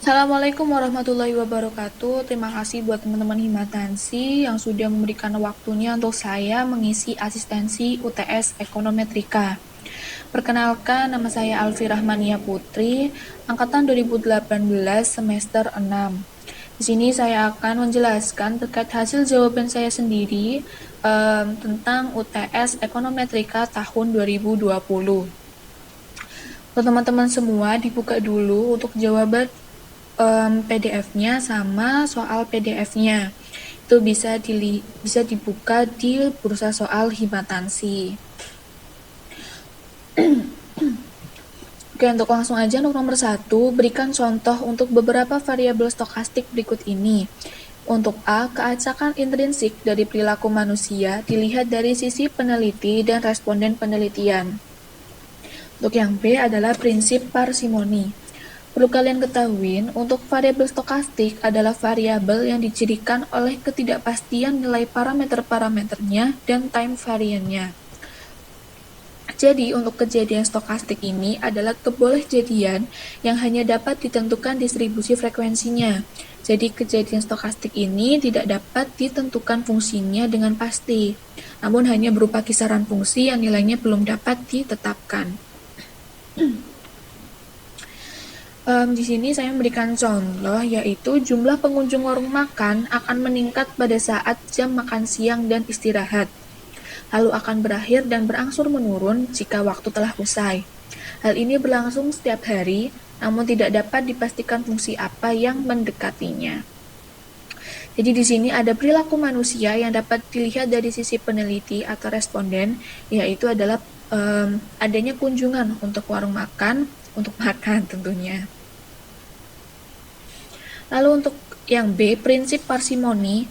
Assalamualaikum warahmatullahi wabarakatuh. Terima kasih buat teman-teman Himatansi yang sudah memberikan waktunya untuk saya mengisi asistensi UTS Ekonometrika. Perkenalkan, nama saya Alfi Rahmania Putri, angkatan 2018 semester 6. Di sini saya akan menjelaskan terkait hasil jawaban saya sendiri tentang UTS Ekonometrika tahun 2020. Untuk teman-teman semua, dibuka dulu untuk jawaban PDF-nya sama soal PDF-nya. Itu bisa dibuka di bursa soal Himatansi. Oke, untuk langsung aja untuk nomor 1, berikan contoh untuk beberapa variabel stokastik berikut ini. Untuk A, keacakan intrinsik dari perilaku manusia dilihat dari sisi peneliti dan responden penelitian. Untuk yang B adalah prinsip parsimoni. Perlu kalian ketahui, untuk variabel stokastik adalah variabel yang dicirikan oleh ketidakpastian nilai parameter-parameternya dan time variannya. Jadi, untuk kejadian stokastik ini adalah kebolehjadian yang hanya dapat ditentukan distribusi frekuensinya. Jadi, kejadian stokastik ini tidak dapat ditentukan fungsinya dengan pasti, namun hanya berupa kisaran fungsi yang nilainya belum dapat ditetapkan. Di sini saya memberikan contoh, yaitu jumlah pengunjung warung makan akan meningkat pada saat jam makan siang dan istirahat, lalu akan berakhir dan berangsur menurun jika waktu telah usai. Hal ini berlangsung setiap hari, namun tidak dapat dipastikan fungsi apa yang mendekatinya. Jadi di sini ada perilaku manusia yang dapat dilihat dari sisi peneliti atau responden, yaitu adalah adanya kunjungan untuk warung makan, untuk makan tentunya. Lalu untuk yang B, prinsip parsimoni.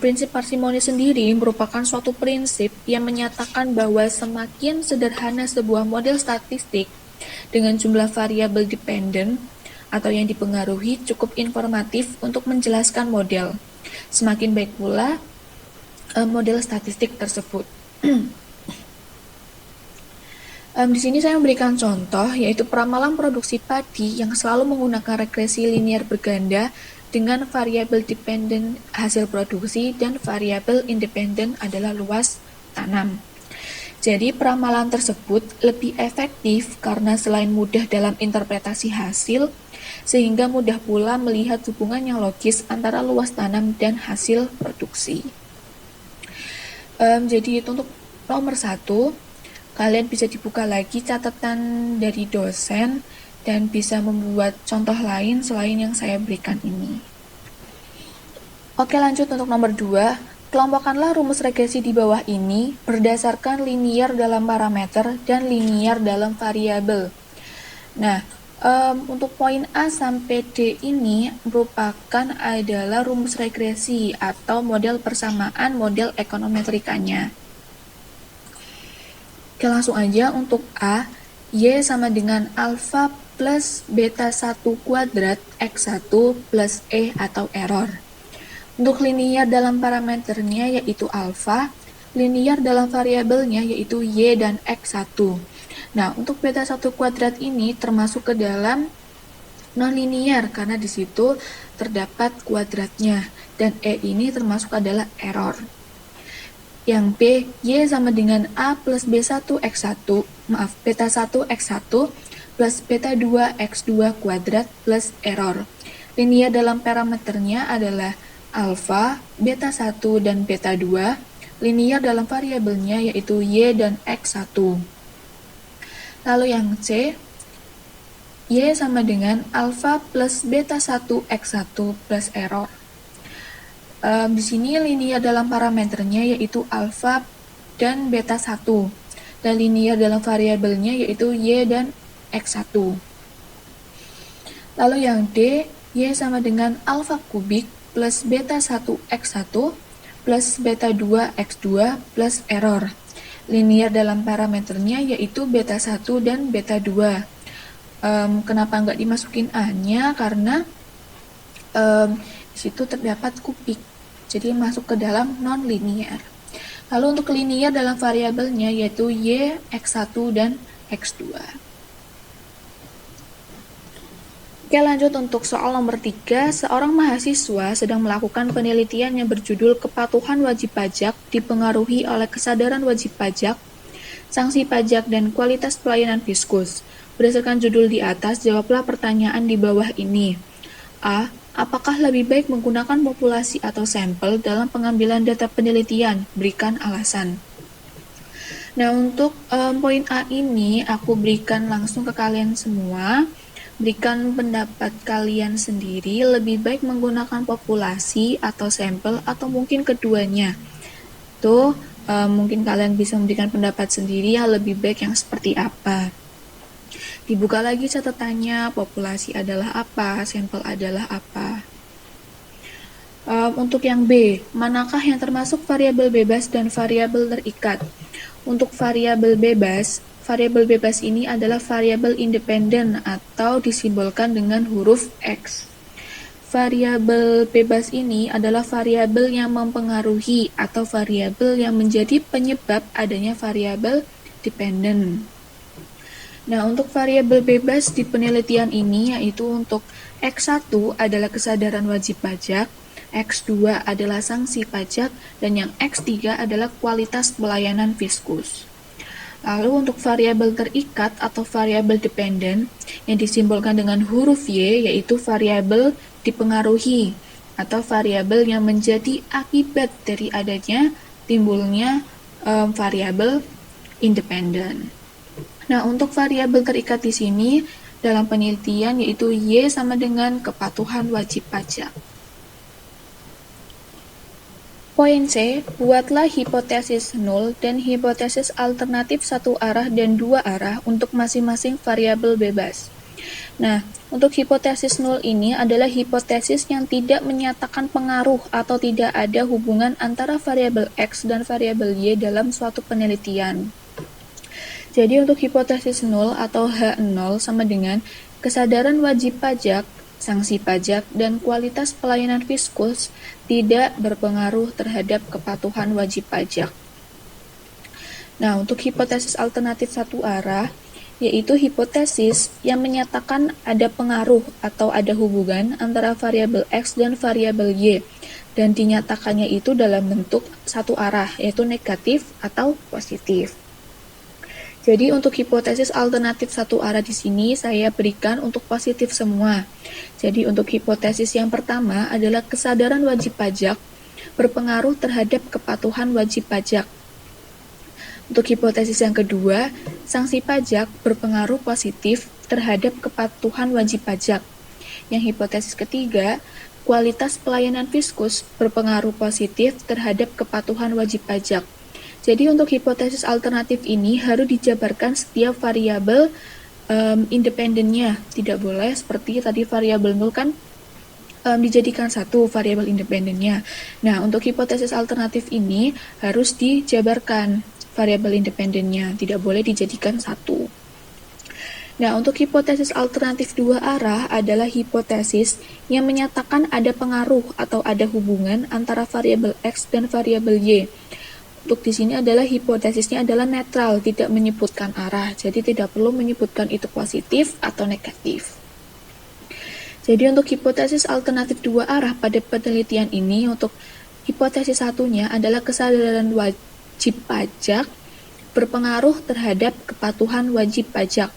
Prinsip parsimoni sendiri merupakan suatu prinsip yang menyatakan bahwa semakin sederhana sebuah model statistik dengan jumlah variabel dependen atau yang dipengaruhi cukup informatif untuk menjelaskan model, semakin baik pula model statistik tersebut. Di sini saya memberikan contoh, yaitu peramalan produksi padi yang selalu menggunakan regresi linear berganda dengan variabel dependen hasil produksi dan variabel independen adalah luas tanam. Jadi peramalan tersebut lebih efektif karena selain mudah dalam interpretasi hasil, sehingga mudah pula melihat hubungan yang logis antara luas tanam dan hasil produksi. Jadi itu untuk nomor 1. Kalian bisa dibuka lagi catatan dari dosen dan bisa membuat contoh lain selain yang saya berikan ini. Oke, lanjut untuk nomor 2. Kelompokkanlah rumus regresi di bawah ini berdasarkan linear dalam parameter dan linear dalam variabel. Nah, untuk poin A sampai D ini merupakan adalah rumus regresi atau model persamaan model ekonometrikanya. Oke, langsung aja untuk A, Y sama dengan alfa plus beta 1 kuadrat X1 plus E atau error. Untuk linear dalam parameternya yaitu alfa, linear dalam variabelnya yaitu Y dan X1. Nah, untuk beta 1 kuadrat ini termasuk ke dalam non-linear karena di situ terdapat kuadratnya, dan E ini termasuk adalah error. Yang B, Y sama dengan A plus beta 1 X1 plus beta 2 X2 kuadrat plus error. Linear dalam parameternya adalah alfa, beta 1 dan beta 2. Linear dalam variabelnya yaitu Y dan X1. Lalu yang C, Y sama dengan alfa plus beta 1 X1 plus error. Di sini linear dalam parameternya yaitu alfa dan beta 1, dan linear dalam variabelnya yaitu Y dan X1. Lalu yang D, Y sama dengan alfa kubik plus beta 1 X1 plus beta 2 X2 plus error. Linear dalam parameternya yaitu beta 1 dan beta 2. Kenapa nggak dimasukin A-nya? Karena di situ terdapat kubik, jadi masuk ke dalam non-linear. Lalu untuk linear dalam variabelnya yaitu Y, X1 dan X2. Oke, lanjut untuk soal nomor 3. Seorang mahasiswa sedang melakukan penelitian yang berjudul Kepatuhan Wajib Pajak dipengaruhi oleh kesadaran wajib pajak, sanksi pajak, dan kualitas pelayanan Fiskus. Berdasarkan judul di atas, jawablah pertanyaan di bawah ini. A. Apakah lebih baik menggunakan populasi atau sampel dalam pengambilan data penelitian? Berikan alasan. Nah, untuk poin A ini aku berikan langsung ke kalian semua. Berikan pendapat kalian sendiri, lebih baik menggunakan populasi atau sampel atau mungkin keduanya. Tuh, mungkin kalian bisa memberikan pendapat sendiri yang lebih baik yang seperti apa. Dibuka lagi catatannya, populasi adalah apa, sampel adalah apa. Untuk yang B, manakah yang termasuk variabel bebas dan variabel terikat? Untuk variabel bebas ini adalah variabel independen atau disimbolkan dengan huruf X. Variabel bebas ini adalah variabel yang mempengaruhi atau variabel yang menjadi penyebab adanya variabel dependen. Nah, untuk variabel bebas di penelitian ini yaitu untuk X1 adalah kesadaran wajib pajak, X2 adalah sanksi pajak, dan yang X3 adalah kualitas pelayanan Fiskus. Lalu untuk variabel terikat atau variabel dependen yang disimbolkan dengan huruf Y yaitu variabel dipengaruhi atau variabel yang menjadi akibat dari adanya timbulnya variabel independen. Nah, untuk variabel terikat di sini dalam penelitian yaitu Y sama dengan kepatuhan wajib pajak. Poin C, buatlah hipotesis nul dan hipotesis alternatif satu arah dan dua arah untuk masing-masing variabel bebas. Nah, untuk hipotesis nul ini adalah hipotesis yang tidak menyatakan pengaruh atau tidak ada hubungan antara variabel X dan variabel Y dalam suatu penelitian. Jadi untuk hipotesis nul atau H0 sama dengan kesadaran wajib pajak, sanksi pajak, dan kualitas pelayanan Fiskus tidak berpengaruh terhadap kepatuhan wajib pajak. Nah, untuk hipotesis alternatif satu arah, yaitu hipotesis yang menyatakan ada pengaruh atau ada hubungan antara variabel X dan variabel Y, dan dinyatakannya itu dalam bentuk satu arah, yaitu negatif atau positif. Jadi untuk hipotesis alternatif satu arah di sini saya berikan untuk positif semua. Jadi untuk hipotesis yang pertama adalah kesadaran wajib pajak berpengaruh terhadap kepatuhan wajib pajak. Untuk hipotesis yang kedua, sanksi pajak berpengaruh positif terhadap kepatuhan wajib pajak. Yang hipotesis ketiga, kualitas pelayanan Fiskus berpengaruh positif terhadap kepatuhan wajib pajak. Jadi untuk hipotesis alternatif ini harus dijabarkan setiap variabel independennya. Tidak boleh seperti tadi variabel nol kan dijadikan satu variabel independennya. Nah, untuk hipotesis alternatif ini harus dijabarkan variabel independennya. Tidak boleh dijadikan satu. Nah, untuk hipotesis alternatif dua arah adalah hipotesis yang menyatakan ada pengaruh atau ada hubungan antara variabel X dan variabel Y. Untuk di sini adalah hipotesisnya adalah netral, tidak menyebutkan arah, jadi tidak perlu menyebutkan itu positif atau negatif. Jadi untuk hipotesis alternatif dua arah pada penelitian ini, untuk hipotesis satunya adalah kesadaran wajib pajak berpengaruh terhadap kepatuhan wajib pajak.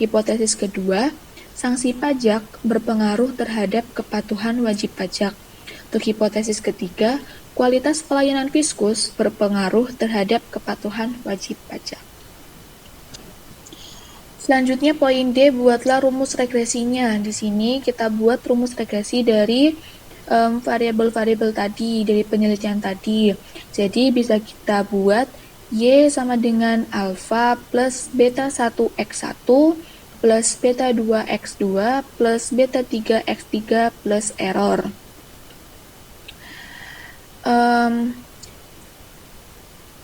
Hipotesis kedua, sanksi pajak berpengaruh terhadap kepatuhan wajib pajak. Untuk hipotesis ketiga, kualitas pelayanan Fiskus berpengaruh terhadap kepatuhan wajib pajak. Selanjutnya poin D, buatlah rumus regresinya. Di sini kita buat rumus regresi dari variabel-variabel tadi, dari penelitian tadi. Jadi bisa kita buat Y sama dengan alfa plus beta 1 X1 plus beta 2 X2 plus beta 3 X3 plus error.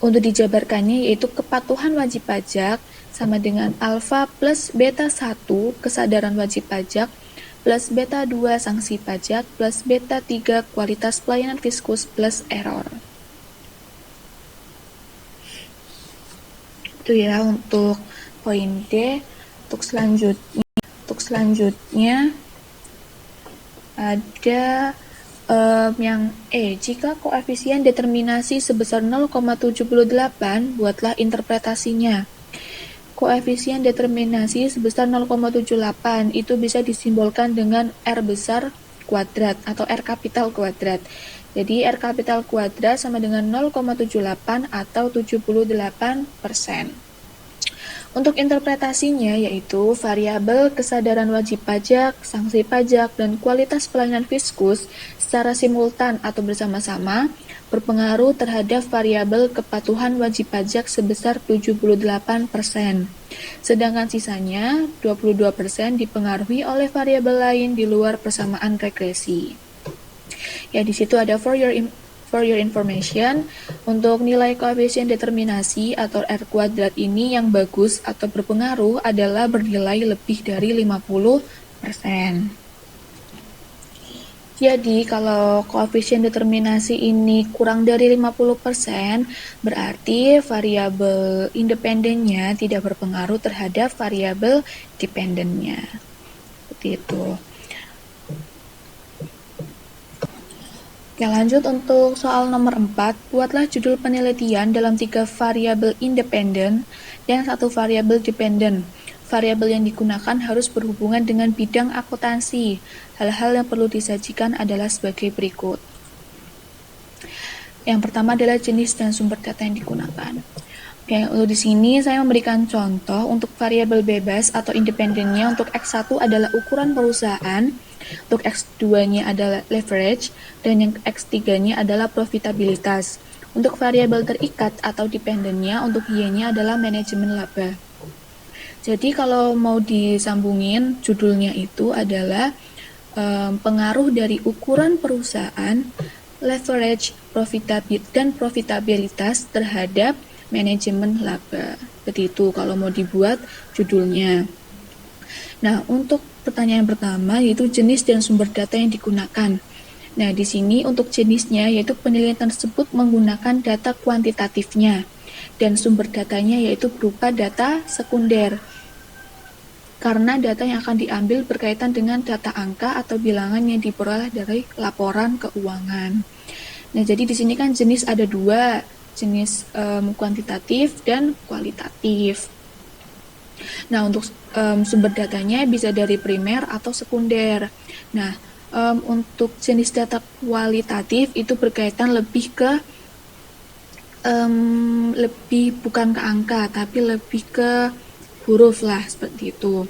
Untuk dijabarkannya yaitu kepatuhan wajib pajak sama dengan alfa plus beta 1 kesadaran wajib pajak plus beta 2 sanksi pajak plus beta 3 kualitas pelayanan Fiskus plus error. Itu ya untuk poin D. Untuk selanjutnya Ada yang jika koefisien determinasi sebesar 0,78, buatlah interpretasinya. Koefisien determinasi sebesar 0,78 itu bisa disimbolkan dengan R besar kuadrat atau R kapital kuadrat. Jadi R kapital kuadrat sama dengan 0,78 atau 78%. Untuk interpretasinya yaitu variabel kesadaran wajib pajak, sanksi pajak, dan kualitas pelayanan fiskus secara simultan atau bersama-sama berpengaruh terhadap variabel kepatuhan wajib pajak sebesar 78%. Sedangkan sisanya 22% dipengaruhi oleh variabel lain di luar persamaan regresi. Ya, di situ ada for your information, untuk nilai koefisien determinasi atau R kuadrat ini yang bagus atau berpengaruh adalah bernilai lebih dari 50%. Jadi, kalau koefisien determinasi ini kurang dari 50%, berarti variabel independennya tidak berpengaruh terhadap variabel dependennya. Seperti itu. Oke, lanjut untuk soal nomor 4. Buatlah judul penelitian dalam 3 variabel independen dan 1 variabel dependen. Variabel yang digunakan harus berhubungan dengan bidang akuntansi. Hal-hal yang perlu disajikan adalah sebagai berikut. Yang pertama adalah jenis dan sumber data yang digunakan. Oke, untuk di sini saya memberikan contoh untuk variabel bebas atau independennya. Untuk X1 adalah ukuran perusahaan, untuk X2-nya adalah leverage, dan yang X3-nya adalah profitabilitas. Untuk variabel terikat atau dependennya, untuk Y-nya adalah manajemen laba. Jadi kalau mau disambungin, judulnya itu adalah pengaruh dari ukuran perusahaan, leverage, dan profitabilitas terhadap manajemen laba. Seperti itu kalau mau dibuat judulnya. Nah, untuk pertanyaan pertama yaitu jenis dan sumber data yang digunakan. Nah, di sini untuk jenisnya yaitu penelitian tersebut menggunakan data kuantitatifnya dan sumber datanya yaitu berupa data sekunder. Karena data yang akan diambil berkaitan dengan data angka atau bilangan yang diperoleh dari laporan keuangan. Nah, jadi di sini kan jenis ada 2, jenis kuantitatif dan kualitatif. Nah, untuk sumber datanya bisa dari primer atau sekunder. Nah, untuk jenis data kualitatif itu berkaitan lebih ke lebih bukan ke angka, tapi lebih ke huruf lah, seperti itu.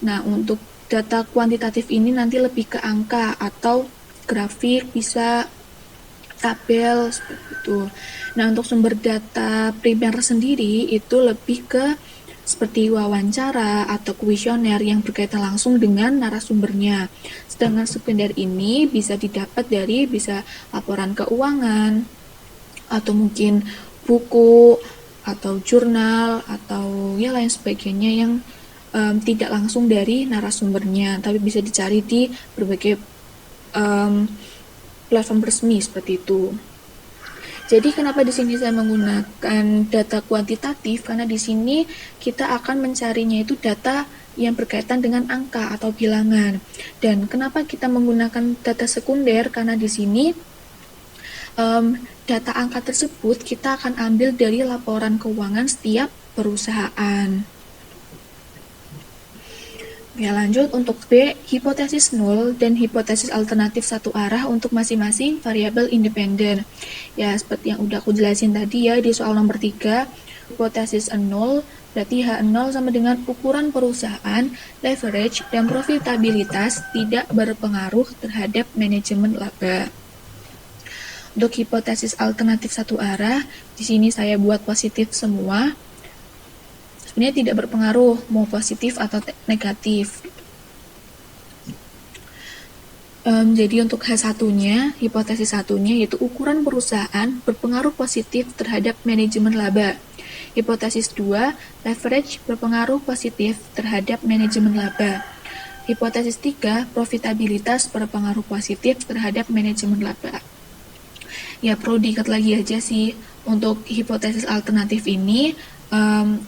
Nah, untuk data kuantitatif ini nanti lebih ke angka atau grafik, bisa tabel, seperti itu. Nah, untuk sumber data primer sendiri itu lebih ke seperti wawancara atau kuesioner yang berkaitan langsung dengan narasumbernya. Sedangkan sekunder ini bisa didapat dari bisa laporan keuangan, atau mungkin buku, atau jurnal, atau ya lain sebagainya yang tidak langsung dari narasumbernya, tapi bisa dicari di berbagai platform resmi seperti itu. Jadi kenapa di sini saya menggunakan data kuantitatif? Karena di sini kita akan mencarinya itu data yang berkaitan dengan angka atau bilangan. Dan kenapa kita menggunakan data sekunder? Karena di sini data angka tersebut kita akan ambil dari laporan keuangan setiap perusahaan. Ya, lanjut untuk B, hipotesis nol dan hipotesis alternatif satu arah untuk masing-masing variabel independen. Ya, seperti yang udah aku jelasin tadi ya di soal nomor 3, hipotesis nol berarti H0 sama dengan ukuran perusahaan, leverage, dan profitabilitas tidak berpengaruh terhadap manajemen laba. Untuk hipotesis alternatif satu arah, di sini saya buat positif semua. Sebenarnya tidak berpengaruh mau positif atau negatif. Jadi untuk H1-nya, hipotesis satunya yaitu ukuran perusahaan berpengaruh positif terhadap manajemen laba. Hipotesis 2, leverage berpengaruh positif terhadap manajemen laba. Hipotesis 3, profitabilitas berpengaruh positif terhadap manajemen laba. Ya, perlu diingat lagi aja sih, untuk hipotesis alternatif ini,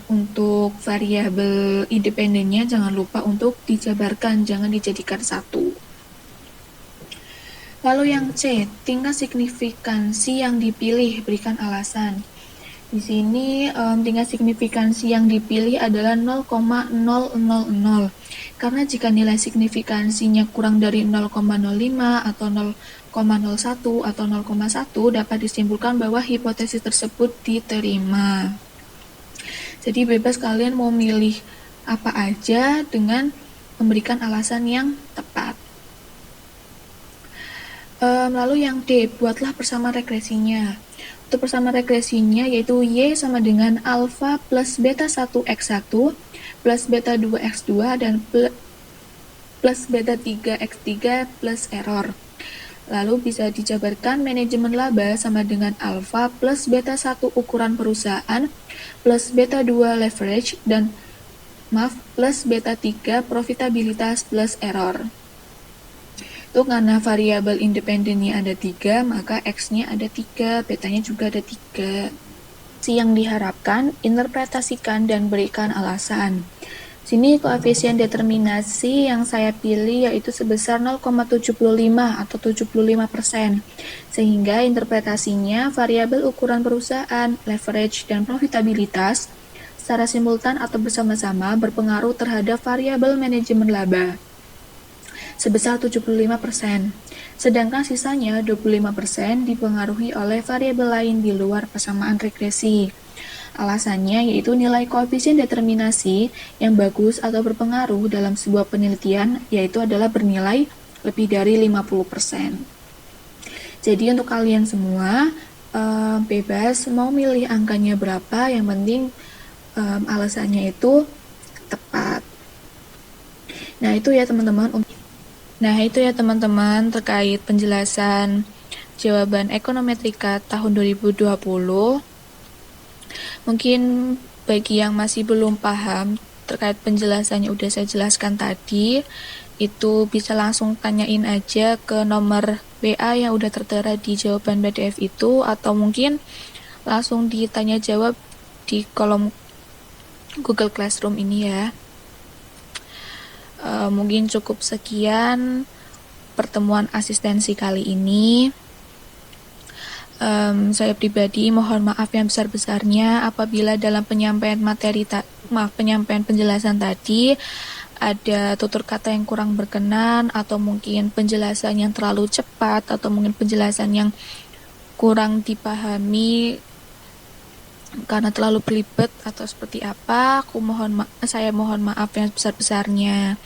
untuk variabel independennya jangan lupa untuk dijabarkan, jangan dijadikan satu. Lalu yang C, tingkat signifikansi yang dipilih, berikan alasan. Di sini tingkat signifikansi yang dipilih adalah 0,000. Karena jika nilai signifikansinya kurang dari 0,05 atau 0,01 atau 0,1 dapat disimpulkan bahwa hipotesis tersebut diterima. Jadi bebas kalian mau milih apa aja dengan memberikan alasan yang tepat. Lalu yang D, buatlah persamaan regresinya. Untuk persamaan regresinya yaitu Y sama dengan alfa plus beta 1x1 plus beta 2x2 dan plus beta 3x3 plus error. Lalu bisa dijabarkan manajemen laba sama dengan alfa plus beta 1 ukuran perusahaan plus beta 2 leverage dan plus beta 3 profitabilitas plus error. Itu karena variabel independennya ada 3, maka X-nya ada 3, betanya juga ada 3. Yang diharapkan, interpretasikan dan berikan alasan. Sini koefisien determinasi yang saya pilih yaitu sebesar 0,75 atau 75%. Sehingga interpretasinya variabel ukuran perusahaan, leverage, dan profitabilitas secara simultan atau bersama-sama berpengaruh terhadap variabel manajemen laba sebesar 75%, sedangkan sisanya 25% dipengaruhi oleh variabel lain di luar persamaan regresi. Alasannya yaitu nilai koefisien determinasi yang bagus atau berpengaruh dalam sebuah penelitian yaitu adalah bernilai lebih dari 50%. Jadi untuk kalian semua bebas mau milih angkanya berapa, yang penting alasannya itu tepat. Nah itu ya teman-teman terkait penjelasan jawaban ekonometrika tahun 2020. Mungkin bagi yang masih belum paham terkait penjelasannya udah saya jelaskan tadi, itu bisa langsung tanyain aja ke nomor WA yang udah tertera di jawaban PDF itu, atau mungkin langsung ditanya jawab di kolom Google Classroom ini ya. Mungkin cukup sekian pertemuan asistensi kali ini. Saya pribadi mohon maaf yang besar-besarnya apabila dalam penyampaian penyampaian penjelasan tadi ada tutur kata yang kurang berkenan, atau mungkin penjelasan yang terlalu cepat, atau mungkin penjelasan yang kurang dipahami karena terlalu belibet atau seperti apa. Saya mohon maaf yang besar-besarnya.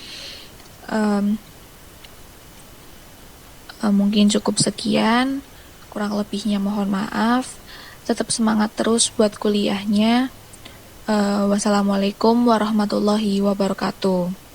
Mungkin cukup sekian, kurang lebihnya mohon maaf. Tetap semangat terus buat kuliahnya. Wassalamualaikum warahmatullahi wabarakatuh.